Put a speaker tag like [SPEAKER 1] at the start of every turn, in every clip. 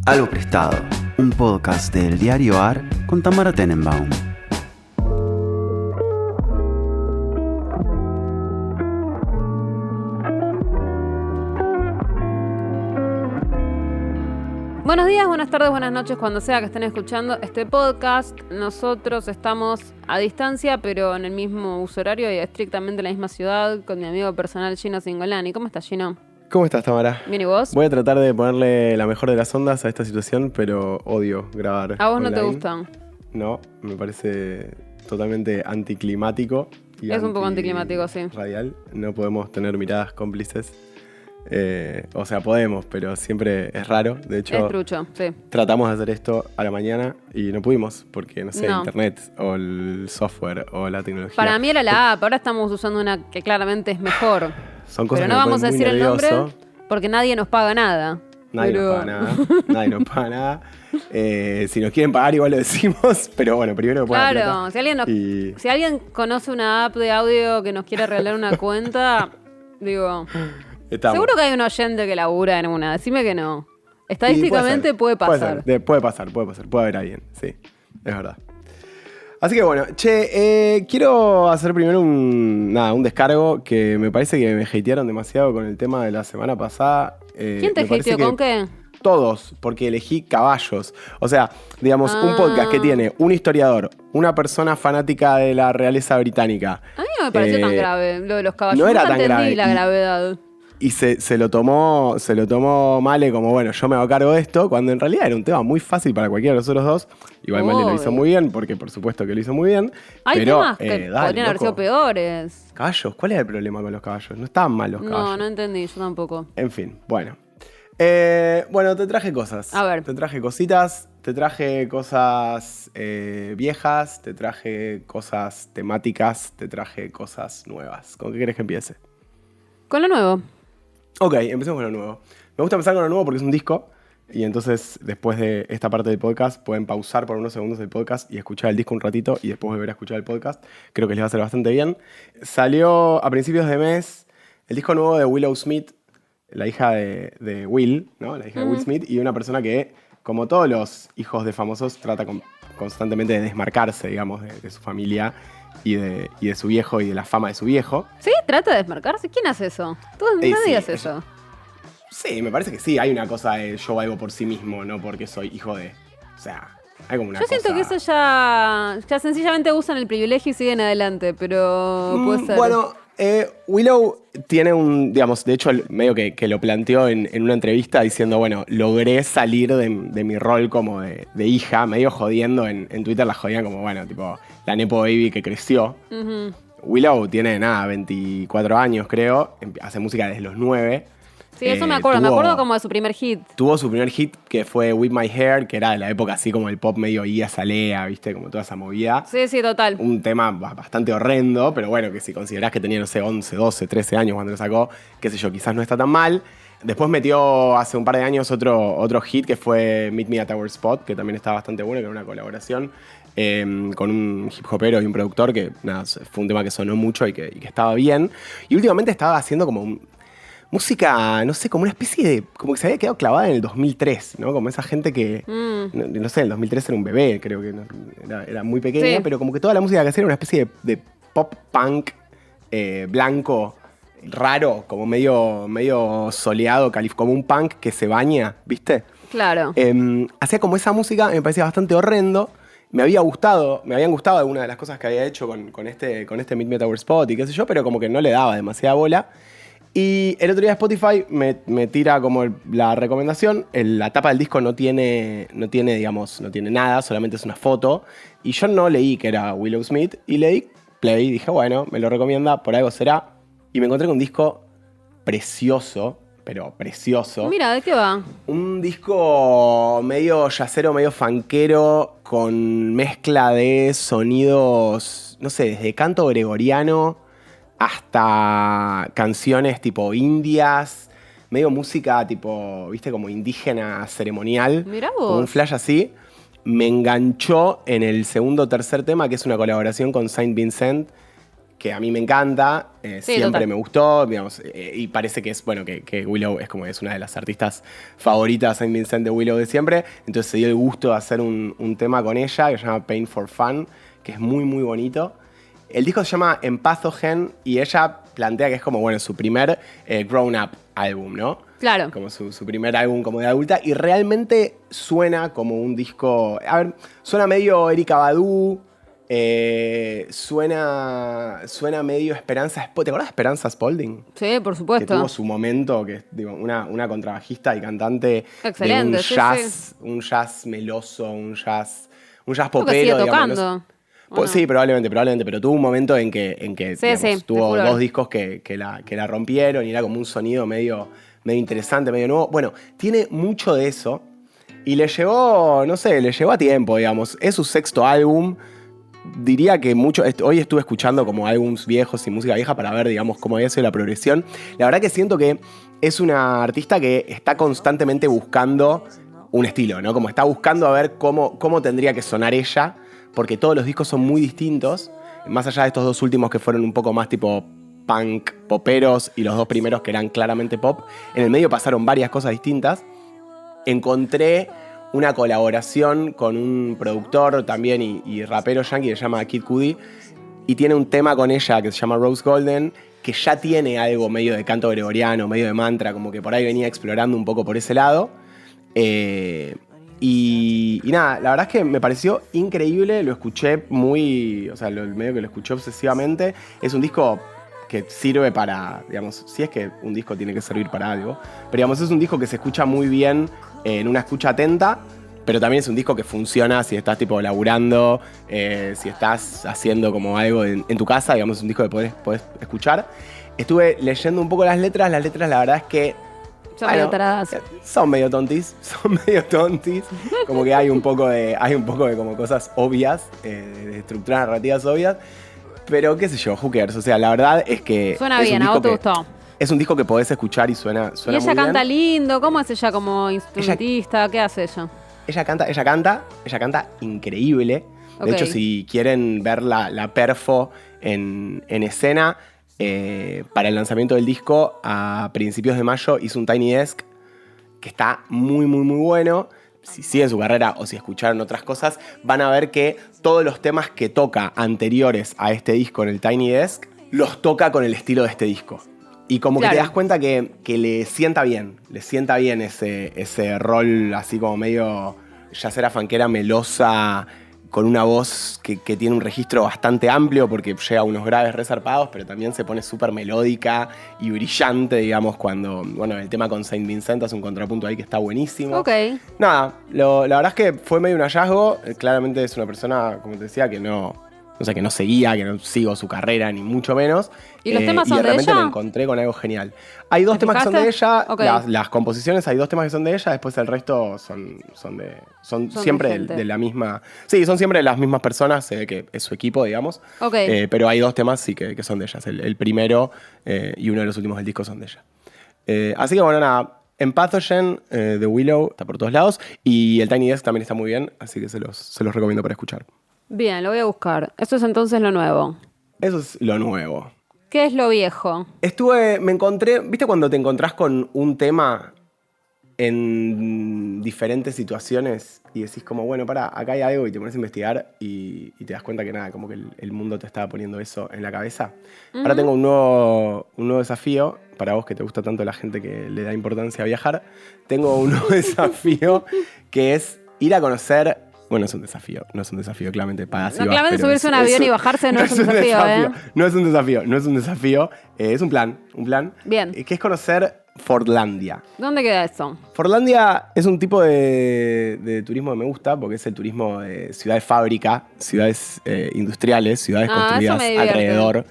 [SPEAKER 1] Algo Prestado, un podcast del diario AR con Tamara Tenenbaum.
[SPEAKER 2] Buenos días, buenas tardes, buenas noches, cuando sea que estén escuchando este podcast. Nosotros estamos a distancia, pero en el mismo uso horario y estrictamente en la misma ciudad, con mi amigo personal Gino Cingolani. ¿Cómo estás, Gino?
[SPEAKER 3] ¿Cómo estás, Tamara?
[SPEAKER 2] Bien, ¿y vos?
[SPEAKER 3] Voy a tratar de ponerle la mejor de las ondas a esta situación, pero odio grabar
[SPEAKER 2] ¿A vos
[SPEAKER 3] online.
[SPEAKER 2] no te gustan?
[SPEAKER 3] No, me parece totalmente anticlimático. Y
[SPEAKER 2] Es un poco anticlimático, sí.
[SPEAKER 3] Radial. No podemos tener miradas cómplices. O sea, podemos, pero siempre es raro. De hecho,
[SPEAKER 2] Es trucho, sí.
[SPEAKER 3] tratamos de hacer esto a la mañana y no pudimos, porque, no sé,
[SPEAKER 2] No.
[SPEAKER 3] internet o el software o la tecnología.
[SPEAKER 2] Para mí era la app, ahora estamos usando una que claramente es mejor.
[SPEAKER 3] Son cosas
[SPEAKER 2] Pero no
[SPEAKER 3] que me
[SPEAKER 2] vamos a
[SPEAKER 3] ponen
[SPEAKER 2] decir
[SPEAKER 3] muy
[SPEAKER 2] el nombre
[SPEAKER 3] nervioso.
[SPEAKER 2] porque nadie nos paga nada.
[SPEAKER 3] Nadie nos paga nada. Nadie nos paga nada. Si nos quieren pagar, igual lo decimos. Pero bueno, primero que pongan
[SPEAKER 2] Claro,
[SPEAKER 3] plata.
[SPEAKER 2] si alguien conoce una app de audio que nos quiere regalar una cuenta, digo,
[SPEAKER 3] Estamos.
[SPEAKER 2] seguro que hay un oyente que labura en una. Decime que no. Estadísticamente
[SPEAKER 3] Y
[SPEAKER 2] puede pasar.
[SPEAKER 3] Puede pasar. Puede haber alguien, sí. Es verdad. Así que bueno, quiero hacer primero un descargo que me parece que me hatearon demasiado con el tema de la semana pasada.
[SPEAKER 2] ¿Quién te
[SPEAKER 3] Me parece
[SPEAKER 2] hateó?
[SPEAKER 3] que
[SPEAKER 2] ¿Con qué?
[SPEAKER 3] Todos, porque elegí caballos. O sea, digamos, un
[SPEAKER 2] Ah.
[SPEAKER 3] podcast que tiene un historiador, una persona fanática de la realeza británica.
[SPEAKER 2] A mí no me pareció tan grave lo de los caballos.
[SPEAKER 3] no era
[SPEAKER 2] Nunca
[SPEAKER 3] tan
[SPEAKER 2] entendí
[SPEAKER 3] grave.
[SPEAKER 2] la gravedad.
[SPEAKER 3] Y se lo tomó Male como, bueno, yo me hago cargo de esto, cuando en realidad era un tema muy fácil para cualquiera de nosotros dos. Igual Male lo hizo
[SPEAKER 2] Obvio.
[SPEAKER 3] muy bien, porque por supuesto que lo hizo muy bien.
[SPEAKER 2] Hay
[SPEAKER 3] pero,
[SPEAKER 2] temas que
[SPEAKER 3] dale,
[SPEAKER 2] podrían haber sido
[SPEAKER 3] loco.
[SPEAKER 2] peores.
[SPEAKER 3] ¿Caballos? ¿Cuál es el problema con los caballos? No estaban mal los caballos.
[SPEAKER 2] No entendí, yo tampoco.
[SPEAKER 3] En fin, bueno. Bueno, te traje cosas.
[SPEAKER 2] A ver.
[SPEAKER 3] Te traje cositas, te traje cosas viejas, te traje cosas temáticas, te traje cosas nuevas. ¿Con qué querés que empiece?
[SPEAKER 2] Con lo nuevo.
[SPEAKER 3] Ok, empecemos con lo nuevo. Me gusta empezar con lo nuevo porque es un disco. Y entonces, después de esta parte del podcast, pueden pausar por unos segundos el podcast y escuchar el disco un ratito y después volver a escuchar el podcast. Creo que les va a hacer bastante bien. Salió a principios de mes el disco nuevo de Willow Smith, la hija de Will, ¿no? La hija de Will Smith, y una persona que, como todos los hijos de famosos, trata constantemente de desmarcarse, digamos, de su familia y de su viejo y de la fama de su viejo.
[SPEAKER 2] ¿Sí? ¿Trata de desmarcarse? ¿Quién hace eso? Nadie
[SPEAKER 3] Sí,
[SPEAKER 2] hace eso.
[SPEAKER 3] Sí, me parece que sí. Hay una cosa de yo valgo por sí mismo, no porque soy hijo de... O sea, hay como una
[SPEAKER 2] Yo siento que eso ya sencillamente usan el privilegio y siguen adelante, pero puede ser.
[SPEAKER 3] Bueno, Willow tiene digamos, de hecho, medio que lo planteó en una entrevista diciendo, bueno, logré salir de mi rol como de hija, medio jodiendo, en Twitter la jodían como, bueno, tipo, la Nepo Baby que creció.
[SPEAKER 2] Ujú.
[SPEAKER 3] Willow tiene, 24 años, creo, hace música desde los 9.
[SPEAKER 2] Sí, eso me acuerdo. Me acuerdo como de su primer hit.
[SPEAKER 3] Tuvo su primer hit que fue With My Hair, que era de la época así como el pop medio Iggy Azalea, ¿viste? Como toda esa movida.
[SPEAKER 2] Sí, total.
[SPEAKER 3] Un tema bastante horrendo, pero bueno, que si considerás que tenía, no sé, 11, 12, 13 años cuando lo sacó, qué sé yo, quizás no está tan mal. Después metió hace un par de años otro hit que fue Meet Me at Our Spot, que también está bastante bueno, que era una colaboración con un hip hopero y un productor, que nada, fue un tema que sonó mucho y que estaba bien. Y últimamente estaba haciendo como música, no sé, como una especie de... Como que se había quedado clavada en el 2003, ¿no? Como esa gente que... No sé, en el 2003 era un bebé, creo que era muy pequeña,
[SPEAKER 2] Sí.
[SPEAKER 3] pero como que toda la música que hacía era una especie de pop punk blanco, raro, como medio soleado, como un punk que se baña, ¿viste?
[SPEAKER 2] Claro.
[SPEAKER 3] Hacía como esa música, me parecía bastante horrendo. Me habían gustado algunas de las cosas que había hecho con este Meet Me at Our Spot y qué sé yo, pero como que no le daba demasiada bola. Y el otro día Spotify me tira como la recomendación. La tapa del disco no tiene nada, solamente es una foto. Y yo no leí que era Willow Smith y le di play y dije, bueno, me lo recomienda, por algo será. Y me encontré con un disco precioso, pero precioso.
[SPEAKER 2] Mira, ¿de qué va?
[SPEAKER 3] Un disco medio yacero, medio funkero, con mezcla de sonidos, no sé, desde canto gregoriano hasta canciones tipo indias, medio música tipo, viste, como indígena ceremonial.
[SPEAKER 2] Mirá vos.
[SPEAKER 3] Como un flash así. Me enganchó en el segundo o tercer tema, que es una colaboración con Saint Vincent, que a mí me encanta, siempre
[SPEAKER 2] total.
[SPEAKER 3] me gustó, digamos, y parece que es, bueno, que Willow es una de las artistas favoritas, Saint Vincent de Willow de siempre, entonces se dio el gusto de hacer un tema con ella que se llama Pain for Fun, que es muy, muy bonito. El disco se llama Empathogen y ella plantea que es como, bueno, su primer grown-up álbum, ¿no?
[SPEAKER 2] Claro.
[SPEAKER 3] Como su primer álbum como de adulta y realmente suena como un disco, a ver, suena medio Erykah Badu, suena medio Esperanza Spalding. ¿Te acordás de Esperanza Spalding?
[SPEAKER 2] Sí, por
[SPEAKER 3] Que
[SPEAKER 2] supuesto.
[SPEAKER 3] tuvo su momento, que digo, una contrabajista y cantante
[SPEAKER 2] Excelente,
[SPEAKER 3] de un
[SPEAKER 2] sí,
[SPEAKER 3] jazz, un jazz meloso, un jazz
[SPEAKER 2] Creo que
[SPEAKER 3] popero,
[SPEAKER 2] sigue
[SPEAKER 3] digamos,
[SPEAKER 2] tocando. ¿o no?
[SPEAKER 3] Sí, probablemente, pero tuvo un momento en que
[SPEAKER 2] Sí,
[SPEAKER 3] digamos,
[SPEAKER 2] sí, de
[SPEAKER 3] tuvo
[SPEAKER 2] furor.
[SPEAKER 3] 2 discos que la rompieron y era como un sonido medio interesante, medio nuevo. Bueno, tiene mucho de eso y le llevó a tiempo, digamos. Es su 6º álbum. Diría que hoy estuve escuchando como álbums viejos y música vieja para ver, digamos, cómo había sido la progresión. La verdad que siento que es una artista que está constantemente buscando un estilo, ¿no? Como está buscando a ver cómo tendría que sonar ella, porque todos los discos son muy distintos, más allá de estos 2 últimos que fueron un poco más tipo punk, poperos, y los 2 primeros que eran claramente pop. En el medio pasaron varias cosas distintas. Encontré una colaboración con un productor también y rapero yankee que se llama Kid Cudi, y tiene un tema con ella que se llama Rose Golden, que ya tiene algo medio de canto gregoriano, medio de mantra, como que por ahí venía explorando un poco por ese lado. Y nada, la verdad es que me pareció increíble, lo escuché medio que lo escuché obsesivamente. Es un disco que sirve para, digamos, si es que un disco tiene que servir para algo, pero digamos, es un disco que se escucha muy bien en una escucha atenta, pero también es un disco que funciona si estás tipo laburando, si estás haciendo como algo en tu casa, digamos, es un disco que podés escuchar. Estuve leyendo un poco las letras la verdad es que
[SPEAKER 2] Son medio taradas.
[SPEAKER 3] son medio tontis, como que hay un poco de como cosas obvias, de estructuras narrativas obvias, pero qué sé yo, who cares, o sea, la verdad es que
[SPEAKER 2] Suena
[SPEAKER 3] es un
[SPEAKER 2] bien, ¿a
[SPEAKER 3] disco
[SPEAKER 2] vos te
[SPEAKER 3] que-
[SPEAKER 2] gustó?
[SPEAKER 3] Es un disco que podés escuchar y suena
[SPEAKER 2] Y ella
[SPEAKER 3] muy
[SPEAKER 2] canta
[SPEAKER 3] bien.
[SPEAKER 2] lindo. ¿Cómo es ella como instrumentista? ¿Qué hace ella?
[SPEAKER 3] Ella canta increíble.
[SPEAKER 2] Ok.
[SPEAKER 3] De hecho, si quieren ver la perfo en escena, para el lanzamiento del disco, a principios de mayo hizo un Tiny Desk que está muy, muy, muy bueno. Si siguen su carrera o si escucharon otras cosas, van a ver que todos los temas que toca anteriores a este disco en el Tiny Desk, los toca con el estilo de este disco. Y como que
[SPEAKER 2] Claro.
[SPEAKER 3] te das cuenta que le sienta bien ese rol así como medio yacera funkera melosa, con una voz que tiene un registro bastante amplio porque llega a unos graves resarpados, pero también se pone súper melódica y brillante, digamos, cuando, bueno, el tema con Saint Vincent hace un contrapunto ahí que está buenísimo.
[SPEAKER 2] Ok.
[SPEAKER 3] Nada, la verdad es que fue medio un hallazgo. Claramente es una persona, como te decía, que no seguía, que no sigo su carrera, ni mucho menos.
[SPEAKER 2] ¿Y los temas
[SPEAKER 3] y
[SPEAKER 2] son
[SPEAKER 3] de
[SPEAKER 2] de
[SPEAKER 3] repente
[SPEAKER 2] ella?
[SPEAKER 3] me encontré con algo genial. Hay 2
[SPEAKER 2] ¿Te
[SPEAKER 3] temas que son de ella,
[SPEAKER 2] fijaste? Ok.
[SPEAKER 3] las composiciones, hay 2 temas que son de ella, después el resto son siempre
[SPEAKER 2] de gente.
[SPEAKER 3] de la misma. Sí, son siempre de las mismas personas, que es su equipo, digamos.
[SPEAKER 2] Ok.
[SPEAKER 3] Pero hay 2 temas sí que son de ellas. El primero y uno de los últimos del disco son de ella. Así que bueno, nada. Empathogen de Willow está por todos lados. Y el Tiny Desk también está muy bien, así que se los recomiendo para escuchar.
[SPEAKER 2] Bien, lo voy a buscar. Eso es entonces lo nuevo.
[SPEAKER 3] Eso es lo nuevo.
[SPEAKER 2] ¿Qué es lo viejo?
[SPEAKER 3] Me encontré, ¿viste cuando te encontrás con un tema en diferentes situaciones y decís como, bueno, acá hay algo y te pones a investigar y te das cuenta que nada, como que el mundo te estaba poniendo eso en la cabeza? Ahora tengo un nuevo desafío, para vos que te gusta tanto la gente que le da importancia a viajar, tengo un nuevo desafío que es ir a conocer. Bueno, no es un desafío, claramente pagas y
[SPEAKER 2] No,
[SPEAKER 3] vas,
[SPEAKER 2] claramente
[SPEAKER 3] pero
[SPEAKER 2] subirse a un avión y bajarse no es un desafío, ¿eh?
[SPEAKER 3] No es un desafío, es un plan.
[SPEAKER 2] Bien.
[SPEAKER 3] Que es conocer Fordlandia.
[SPEAKER 2] ¿Dónde queda eso?
[SPEAKER 3] Fordlandia es un tipo de turismo que me gusta, porque es el turismo de ciudades fábrica, ciudades industriales, ciudades
[SPEAKER 2] Ah, eso
[SPEAKER 3] construidas
[SPEAKER 2] me divierte.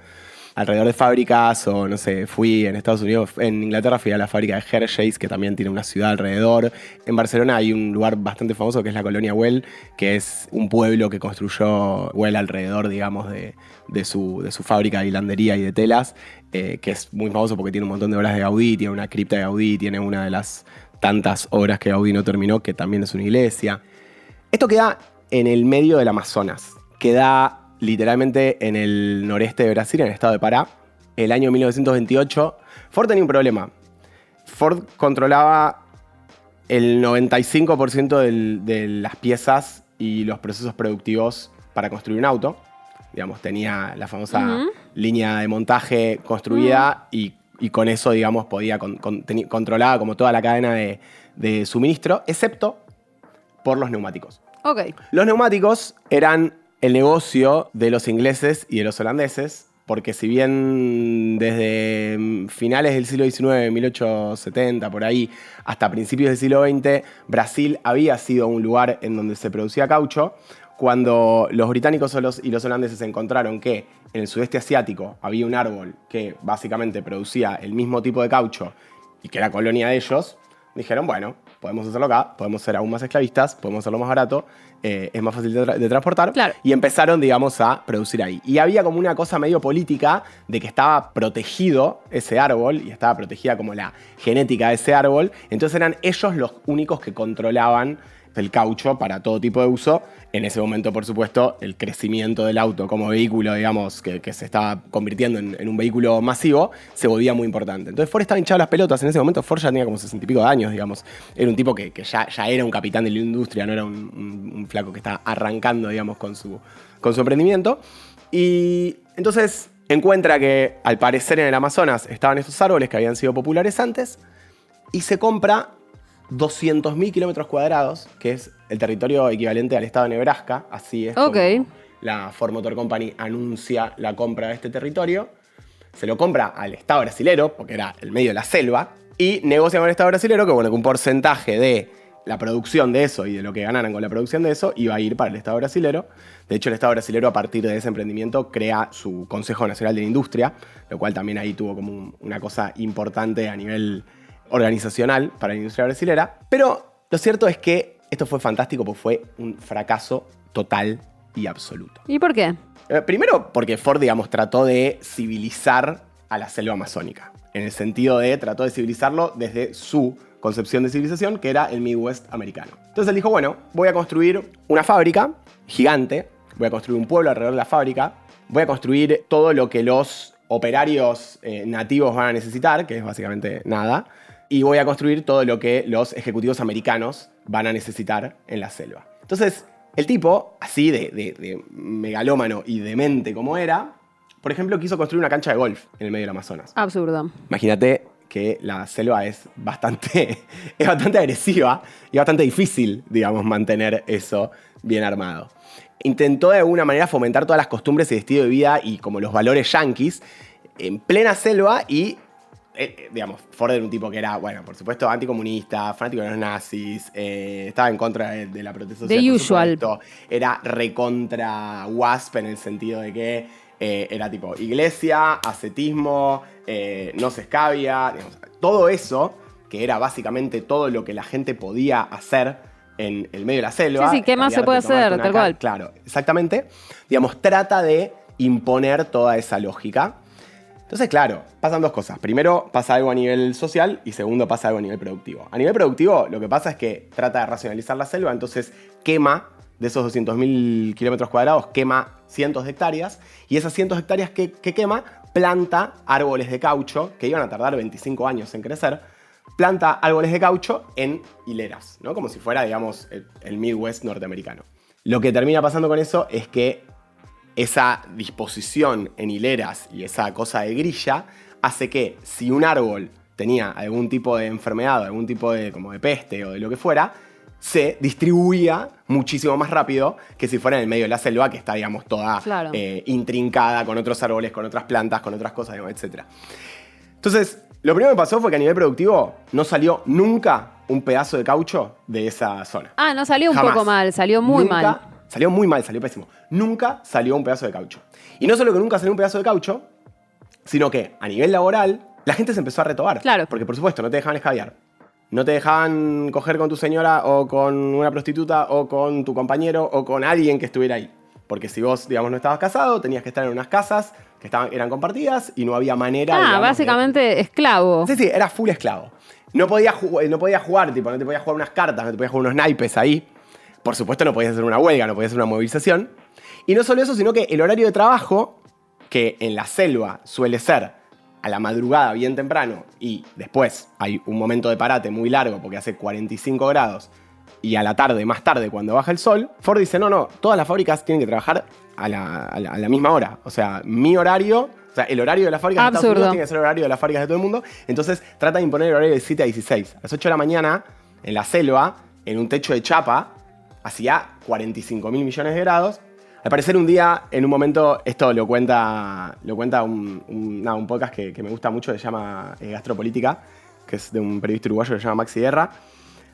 [SPEAKER 3] alrededor de fábricas, o no sé, fui en Estados Unidos, en Inglaterra fui a la fábrica de Hershey's, que también tiene una ciudad alrededor. En Barcelona hay un lugar bastante famoso que es la colonia Güell, que es un pueblo que construyó Güell alrededor, digamos, de su fábrica de hilandería y de telas, que es muy famoso porque tiene un montón de obras de Gaudí, tiene una cripta de Gaudí, tiene una de las tantas obras que Gaudí no terminó, que también es una iglesia. Esto queda en el medio del Amazonas, queda literalmente en el noreste de Brasil, en el estado de Pará. El año 1928, Ford tenía un problema. Ford controlaba el 95% de las piezas y los procesos productivos para construir un auto. Digamos, tenía la famosa línea de montaje construida y con eso, digamos, podía controlaba como toda la cadena de suministro, excepto por los neumáticos.
[SPEAKER 2] Ok.
[SPEAKER 3] Los neumáticos eran el negocio de los ingleses y de los holandeses, porque si bien desde finales del siglo XIX, 1870, por ahí, hasta principios del siglo XX, Brasil había sido un lugar en donde se producía caucho, cuando los británicos y los holandeses encontraron que en el sudeste asiático había un árbol que básicamente producía el mismo tipo de caucho y que era colonia de ellos, dijeron, bueno, podemos hacerlo acá, podemos ser aún más esclavistas, podemos hacerlo más barato, es más fácil de transportar.
[SPEAKER 2] Claro.
[SPEAKER 3] Y empezaron, digamos, a producir ahí. Y había como una cosa medio política de que estaba protegido ese árbol y estaba protegida como la genética de ese árbol. Entonces eran ellos los únicos que controlaban el caucho para todo tipo de uso. En ese momento, por supuesto, el crecimiento del auto como vehículo, digamos, que se estaba convirtiendo en un vehículo masivo, se volvía muy importante. Entonces Ford estaba hinchado las pelotas. En ese momento Ford ya tenía como 60 y pico de años, digamos. Era un tipo que ya era un capitán de la industria, no era un flaco que estaba arrancando, digamos, con su emprendimiento. Y entonces encuentra que, al parecer, en el Amazonas estaban estos árboles que habían sido populares antes y se compra 200.000 kilómetros cuadrados, que es el territorio equivalente al estado de Nebraska. Así es como la Ford Motor Company anuncia la compra de este territorio. Se lo compra al estado brasilero, porque era el medio de la selva, y negocia con el estado brasilero que, bueno, que un porcentaje de la producción de eso y de lo que ganaran con la producción de eso iba a ir para el estado brasilero. De hecho, el estado brasilero, a partir de ese emprendimiento, crea su Consejo Nacional de la Industria, lo cual también ahí tuvo como una cosa importante a nivel organizacional para la industria brasilera. Pero lo cierto es que esto fue fantástico porque fue un fracaso total y absoluto.
[SPEAKER 2] ¿Y por qué?
[SPEAKER 3] Primero porque Ford, digamos, trató de civilizar a la selva amazónica. En el sentido de trató de civilizarlo desde su concepción de civilización, que era el Midwest americano. Entonces él dijo, bueno, voy a construir una fábrica gigante, voy a construir un pueblo alrededor de la fábrica, voy a construir todo lo que los operarios nativos van a necesitar, que es básicamente nada, y voy a construir todo lo que los ejecutivos americanos van a necesitar en la selva. Entonces, el tipo, así de megalómano y demente como era, por ejemplo, quiso construir una cancha de golf en el medio del Amazonas.
[SPEAKER 2] Absurdo.
[SPEAKER 3] Imagínate que la selva es bastante agresiva y bastante difícil, digamos, mantener eso bien armado. Intentó de alguna manera fomentar todas las costumbres y estilo de vida y como los valores yanquis en plena selva y digamos, Ford era un tipo que era, bueno, por supuesto, anticomunista, fanático de los nazis, estaba en contra de la protesta social.
[SPEAKER 2] The usual.
[SPEAKER 3] Era recontra WASP en el sentido de que era tipo iglesia, ascetismo, no se escabia, digamos, todo eso, que era básicamente todo lo que la gente podía hacer en el medio de la selva.
[SPEAKER 2] Sí, ¿qué más se puede hacer? Tal cual.
[SPEAKER 3] Claro, exactamente. Digamos, trata de imponer toda esa lógica. Entonces, claro, pasan dos cosas. Primero, pasa algo a nivel social y segundo, pasa algo a nivel productivo. A nivel productivo, lo que pasa es que trata de racionalizar la selva, entonces quema, de esos 200.000 kilómetros cuadrados, quema cientos de hectáreas y esas cientos de hectáreas que quema, planta árboles de caucho, que iban a tardar 25 años en crecer, planta árboles de caucho en hileras, ¿no? Como si fuera, digamos, el Midwest norteamericano. Lo que termina pasando con eso es que esa disposición en hileras y esa cosa de grilla hace que si un árbol tenía algún tipo de enfermedad, algún tipo de, como de peste o de lo que fuera, se distribuía muchísimo más rápido que si fuera en el medio de la selva, que está, digamos, toda intrincada con otros árboles, con otras plantas, con otras cosas, etc. Entonces, lo primero que pasó fue que a nivel productivo no salió nunca un pedazo de caucho de esa zona.
[SPEAKER 2] Ah, no salió un
[SPEAKER 3] Jamás.
[SPEAKER 2] poco mal, salió muy mal.
[SPEAKER 3] Salió muy mal, salió pésimo. Nunca salió un pedazo de caucho. Y no solo que nunca salió un pedazo de caucho, sino que a nivel laboral la gente se empezó a retobar.
[SPEAKER 2] Claro.
[SPEAKER 3] Porque, por supuesto, no te dejaban escabiar. No te dejaban coger con tu señora o con una prostituta o con tu compañero o con alguien que estuviera ahí. Porque si vos, digamos, no estabas casado, tenías que estar en unas casas que eran compartidas y no había manera, digamos,
[SPEAKER 2] básicamente esclavo.
[SPEAKER 3] Sí, era full esclavo. No podías jugar, tipo, no te podías jugar unas cartas, no te podías jugar unos naipes ahí, Por supuesto no podías hacer una huelga, no podías hacer una movilización. Y no solo eso, sino que el horario de trabajo, que en la selva suele ser a la madrugada bien temprano y después hay un momento de parate muy largo porque hace 45 grados y a la tarde, más tarde, cuando baja el sol, Ford dice, no, todas las fábricas tienen que trabajar a la misma hora. O sea, mi horario, o sea, el horario de las fábricas de Estados Unidos tiene que ser el horario de las fábricas de todo el mundo. Entonces trata de imponer el horario de 7 a 16. A las 8 de la mañana, en la selva, en un techo de chapa, hacía 45 mil millones de grados. Al parecer un día, en un momento, esto lo cuenta un podcast que me gusta mucho, que se llama Gastropolítica, que es de un periodista uruguayo que se llama Maxi Guerra.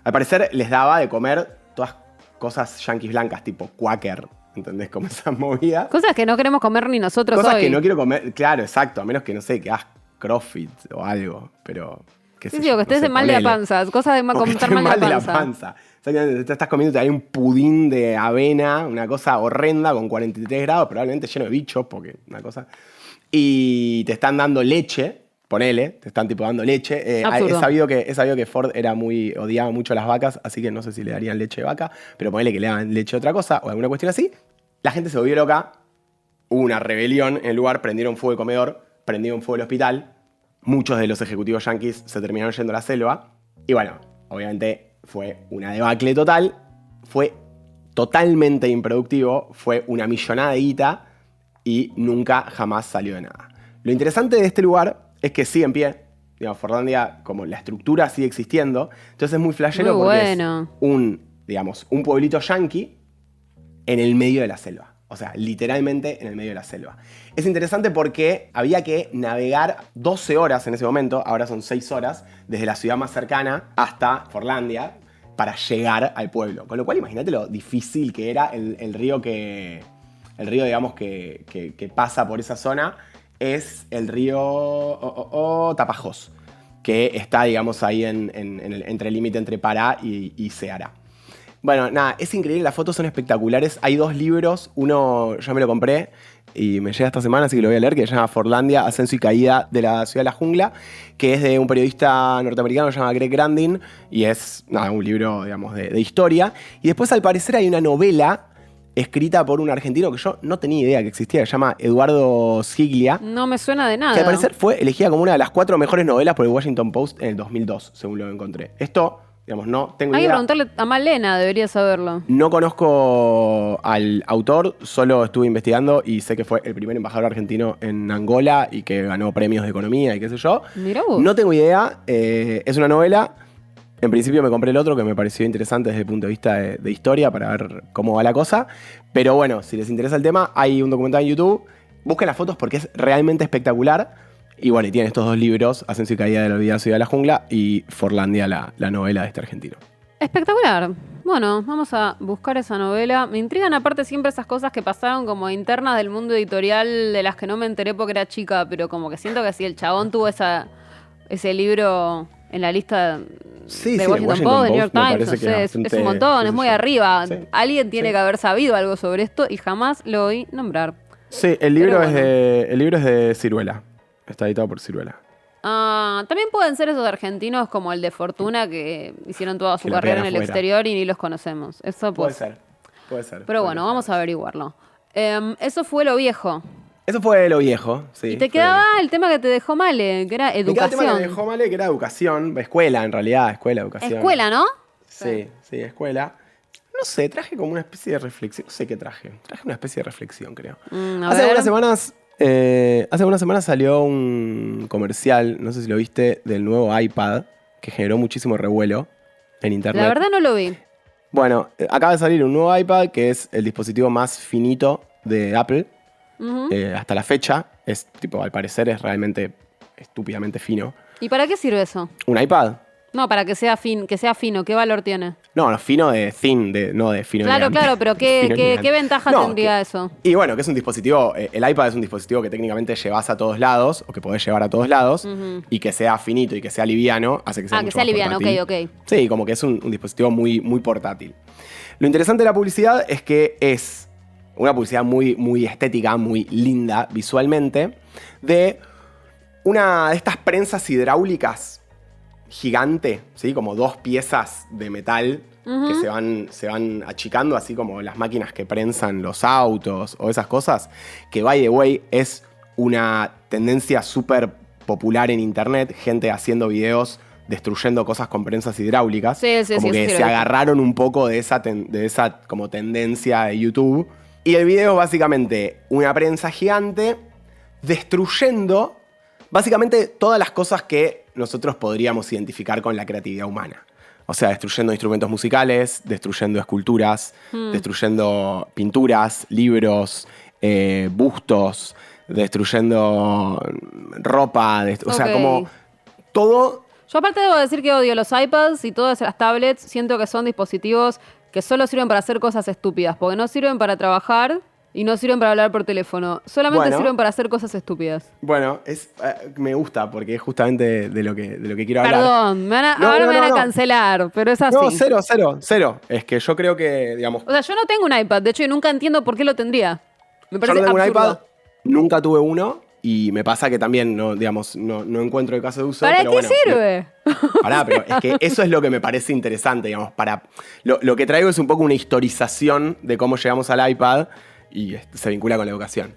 [SPEAKER 3] Al parecer les daba de comer todas cosas yanquis blancas, tipo Quaker, ¿entendés? Como esas movidas.
[SPEAKER 2] Cosas que no queremos comer ni nosotros
[SPEAKER 3] Cosas
[SPEAKER 2] hoy.
[SPEAKER 3] que no quiero comer, claro, exacto, a menos que, no sé, que hagas CrossFit o algo, pero... qué sé
[SPEAKER 2] Sí,
[SPEAKER 3] yo,
[SPEAKER 2] o que estés
[SPEAKER 3] no sé,
[SPEAKER 2] de mal de la
[SPEAKER 3] ponele.
[SPEAKER 2] panza, cosas de
[SPEAKER 3] O que
[SPEAKER 2] comentar
[SPEAKER 3] estés
[SPEAKER 2] mal de la panza.
[SPEAKER 3] Exactamente, te estás comiendo un pudín de avena, una cosa horrenda con 43 grados, probablemente lleno de bichos, porque una cosa... Y te están dando leche, ponele, te están tipo dando leche.
[SPEAKER 2] Absurdo.
[SPEAKER 3] He sabido que Ford odiaba mucho las vacas, así que no sé si le darían leche de vaca, pero ponele que le daban leche de otra cosa o alguna cuestión así. La gente se volvió loca, hubo una rebelión en el lugar, prendieron fuego el comedor, prendieron fuego el hospital. Muchos de los ejecutivos yanquis se terminaron yendo a la selva. Y bueno, obviamente fue una debacle total. Fue totalmente improductivo. Fue una millonada de guita. Y nunca, jamás salió de nada. Lo interesante de este lugar es que sigue en pie. Digamos, Forlandia, como la estructura sigue existiendo. Entonces es muy flashero
[SPEAKER 2] Muy
[SPEAKER 3] porque
[SPEAKER 2] bueno.
[SPEAKER 3] es un pueblito yanqui en el medio de la selva. O sea, literalmente en el medio de la selva. Es interesante porque había que navegar 12 horas en ese momento, ahora son 6 horas, desde la ciudad más cercana hasta Forlandia para llegar al pueblo. Con lo cual, imagínate lo difícil que era el río digamos, que pasa por esa zona, es el río Tapajós, que está, digamos, ahí entre el límite entre Pará y Ceará. Bueno, nada, es increíble, las fotos son espectaculares. Hay 2 libros, uno ya me lo compré y me llega esta semana, así que lo voy a leer, que se llama Forlandia, Ascenso y Caída de la Ciudad de la Jungla, que es de un periodista norteamericano que se llama Greg Grandin, y es un libro, digamos, de historia. Y después, al parecer, hay una novela escrita por un argentino que yo no tenía idea que existía, que se llama Eduardo Sgiglia,
[SPEAKER 2] No me suena de nada.
[SPEAKER 3] que al parecer fue elegida como una de las 4 mejores novelas por el Washington Post en el 2002, según lo encontré. Esto, digamos, no tengo
[SPEAKER 2] Hay que
[SPEAKER 3] idea.
[SPEAKER 2] preguntarle a Malena, debería saberlo.
[SPEAKER 3] No conozco al autor, solo estuve investigando y sé que fue el primer embajador argentino en Angola y que ganó premios de economía y qué sé yo.
[SPEAKER 2] Mirá vos.
[SPEAKER 3] No tengo idea, es una novela. En principio me compré el otro que me pareció interesante desde el punto de vista de historia para ver cómo va la cosa. Pero bueno, si les interesa el tema, hay un documental en YouTube. Busquen las fotos porque es realmente espectacular. Y bueno, y tienen estos 2 libros, Ascenso y Caída de la Olvidada Ciudad de la Jungla y Forlandia, la novela de este argentino.
[SPEAKER 2] Espectacular. Bueno, vamos a buscar esa novela. Me intrigan aparte siempre esas cosas que pasaron como internas del mundo editorial de las que no me enteré porque era chica, pero como que siento que si el chabón tuvo ese libro en la lista
[SPEAKER 3] Sí,
[SPEAKER 2] de
[SPEAKER 3] sí,
[SPEAKER 2] Washington
[SPEAKER 3] Washington
[SPEAKER 2] Post, de New
[SPEAKER 3] Post
[SPEAKER 2] York
[SPEAKER 3] me
[SPEAKER 2] Times,
[SPEAKER 3] parece
[SPEAKER 2] no
[SPEAKER 3] que
[SPEAKER 2] sé,
[SPEAKER 3] es
[SPEAKER 2] es
[SPEAKER 3] bastante,
[SPEAKER 2] un montón,
[SPEAKER 3] qué
[SPEAKER 2] es
[SPEAKER 3] sé
[SPEAKER 2] muy
[SPEAKER 3] yo.
[SPEAKER 2] arriba.
[SPEAKER 3] Sí.
[SPEAKER 2] Alguien tiene que haber sabido algo sobre esto y jamás lo oí nombrar.
[SPEAKER 3] Sí, el libro,
[SPEAKER 2] Pero bueno.
[SPEAKER 3] el libro es de Ciruela. Está editado por Ciruela.
[SPEAKER 2] También pueden ser esos argentinos como el de Fortuna que hicieron toda su
[SPEAKER 3] Que la
[SPEAKER 2] carrera en
[SPEAKER 3] pegan
[SPEAKER 2] el
[SPEAKER 3] afuera.
[SPEAKER 2] exterior y ni los conocemos. Eso
[SPEAKER 3] Puede
[SPEAKER 2] pues.
[SPEAKER 3] ser.
[SPEAKER 2] Pero bueno, vamos a averiguarlo. Eso fue lo viejo.
[SPEAKER 3] Eso fue lo viejo, sí.
[SPEAKER 2] Y te
[SPEAKER 3] fue
[SPEAKER 2] quedaba
[SPEAKER 3] lo viejo.
[SPEAKER 2] el tema que te dejó Male, que era
[SPEAKER 3] Me queda el tema que me
[SPEAKER 2] educación.
[SPEAKER 3] dejó Male, que era educación. Escuela, en realidad, educación.
[SPEAKER 2] Escuela, ¿no?
[SPEAKER 3] Sí, escuela. No sé, traje como una especie de reflexión. No sé qué traje. Traje una especie de reflexión, creo.
[SPEAKER 2] A
[SPEAKER 3] Hace
[SPEAKER 2] ver.
[SPEAKER 3] algunas semanas salió un comercial, no sé si lo viste, del nuevo iPad, que generó muchísimo revuelo en internet.
[SPEAKER 2] La verdad no lo vi.
[SPEAKER 3] Bueno, acaba de salir un nuevo iPad, que es el dispositivo más finito de Apple.
[SPEAKER 2] Ujú.
[SPEAKER 3] Hasta la fecha. Es tipo, al parecer, es realmente estúpidamente fino.
[SPEAKER 2] ¿Y para qué sirve eso?
[SPEAKER 3] ¿Un iPad?
[SPEAKER 2] No, para que sea fino. ¿Qué valor tiene?
[SPEAKER 3] No, fino de thin, no de fino
[SPEAKER 2] Claro,
[SPEAKER 3] elegante.
[SPEAKER 2] claro, pero
[SPEAKER 3] Fino
[SPEAKER 2] ¿qué
[SPEAKER 3] elegante.
[SPEAKER 2] ventaja
[SPEAKER 3] No,
[SPEAKER 2] tendría
[SPEAKER 3] que-
[SPEAKER 2] eso?
[SPEAKER 3] Y bueno, que es un dispositivo, el iPad es un dispositivo que técnicamente llevas a todos lados, o que podés llevar a todos lados,
[SPEAKER 2] Ujú.
[SPEAKER 3] y que sea finito y que sea liviano, hace que sea
[SPEAKER 2] Que
[SPEAKER 3] mucho
[SPEAKER 2] sea
[SPEAKER 3] más
[SPEAKER 2] liviano,
[SPEAKER 3] portátil.
[SPEAKER 2] ok.
[SPEAKER 3] Sí, como que es un dispositivo muy, muy portátil. Lo interesante de la publicidad es que es una publicidad muy, muy estética, muy linda visualmente, de una de estas prensas hidráulicas gigante, ¿sí? Como 2 piezas de metal que se van achicando, así como las máquinas que prensan los autos o esas cosas, que by the way es una tendencia súper popular en internet, gente haciendo videos destruyendo cosas con prensas hidráulicas.
[SPEAKER 2] Sí,
[SPEAKER 3] como que se agarraron un poco de esa como tendencia de YouTube. Y el video es básicamente una prensa gigante destruyendo básicamente todas las cosas que nosotros podríamos identificar con la creatividad humana. O sea, destruyendo instrumentos musicales, destruyendo esculturas, destruyendo pinturas, libros, bustos, destruyendo ropa, o sea, como todo.
[SPEAKER 2] Yo aparte debo decir que odio los iPads y todas las tablets. Siento que son dispositivos que solo sirven para hacer cosas estúpidas, porque no sirven para trabajar y no sirven para hablar por teléfono. Solamente sirven para hacer cosas estúpidas.
[SPEAKER 3] Bueno, me gusta porque es justamente de lo que quiero hablar.
[SPEAKER 2] Perdón, ahora me van a cancelar, pero es así.
[SPEAKER 3] No, cero. Es que yo creo que, digamos...
[SPEAKER 2] O sea, yo no tengo un iPad, de hecho, y nunca entiendo por qué lo tendría. Me parece
[SPEAKER 3] yo no tengo
[SPEAKER 2] absurdo.
[SPEAKER 3] un iPad, nunca tuve uno. Y me pasa que también no encuentro el caso de uso.
[SPEAKER 2] ¿Para
[SPEAKER 3] pero
[SPEAKER 2] qué
[SPEAKER 3] bueno,
[SPEAKER 2] sirve?
[SPEAKER 3] Pará, pero es que eso es lo que me parece interesante, digamos. Lo que traigo es un poco una historización de cómo llegamos al iPad y se vincula con la educación.